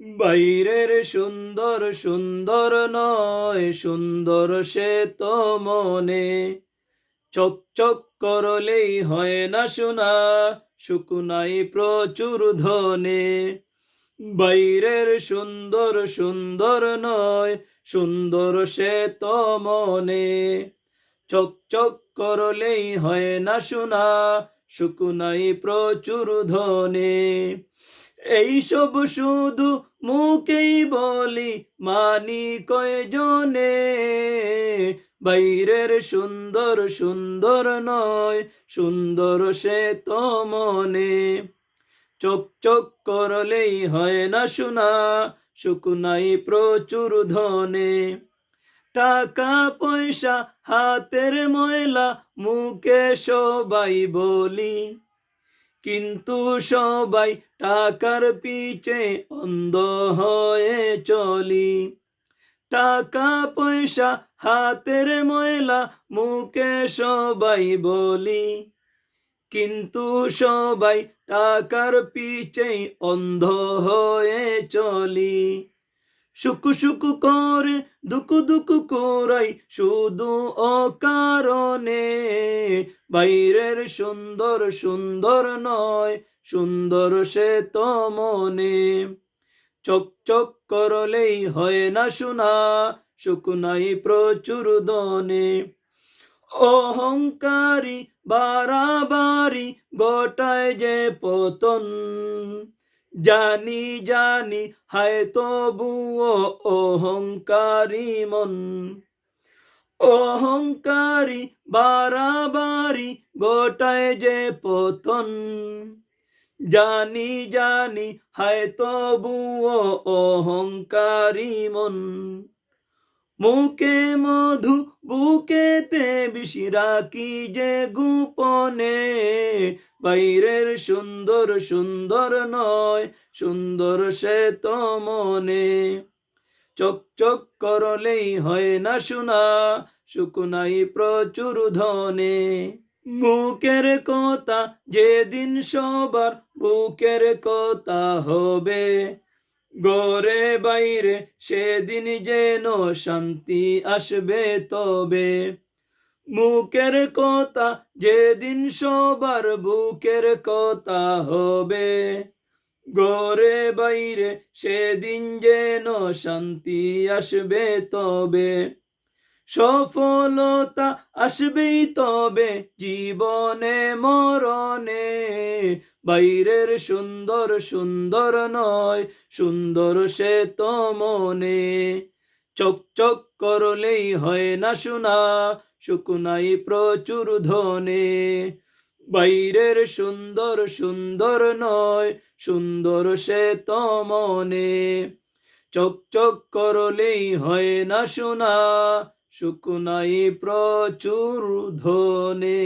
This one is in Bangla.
বাইরের সুন্দর সুন্দর নয়, সুন্দর সে তো মনে। চক চক করলেই হয় না শোনা, শুকুনাই প্রচুর ধনে। বাইরের সুন্দর সুন্দর নয়, সুন্দর সে তো মনে। চক চক করলেই হয় না শোনা, শুকুনাই প্রচুর ধনে। এইসব শুধু মুখেই বলি, মানি কয়জনে। বাইরের সুন্দর সুন্দর নয়, সুন্দর সে তো মনে। চক চক করলেই হয় না শোনা, শুকুনাই প্রচুর ধনে। টাকা পয়সা হাতের ময়লা, মুখে সবাই বলি, কিন্তু সবাই টাকার পিছে অন্ধ হয়ে চলি। টাকা পয়সা হাতের ময়লা, মুখে সবাই বলি, কিন্তু সবাই টাকার পিছে অন্ধ হয়ে চলি। শুকু শুকু করে দুকু দুকু করাই শুধু অকারণে। বাইরের সুন্দর সুন্দর নয়, সুন্দর সে তো মনে। চক চক করলেই হয় না শোনা, শুকুনাই প্রচুর ধনে। অহংকারী বাড়াবাড়ি গোটায় যে পতন, জানি জানি হায় তবুও অহংকারী মন। অহংকারী বাড়াবাড়ি গোটায় যে পতন, জানি জানি হায় তবুও অহংকারী মন। মুখে মধু বুকেতে বিষ রাখি যে গোপনে। বাইরের সুন্দর সুন্দর নয়, সুন্দর সে তো মনে। চক চক করলেই হয় না শোনা, শুকুনাই প্রচুর ধনে। মুখের কথা যেদিন সবার বুকের কথা হবে, ঘরে বাইরে সেদিন যেন শান্তি আসবে তবে। মুখের কথা যেদিন সবার বুকের কথা হবে, ঘরে বাইরে সেদিন যেন শান্তি আসবে তবে। সফলতা আসবেই তবে জীবনে মরণে। বাইরের সুন্দর সুন্দর নয়, সুন্দর সে তো মনে। চক চক করলেই হয় না শোনা, শুকুনাই প্রচুর ধনে। বাইরের সুন্দর সুন্দর নয়, সুন্দর সে তো মনে। চক চক করলেই হয় না শোনা, শুকুনাই প্রচুর ধনে।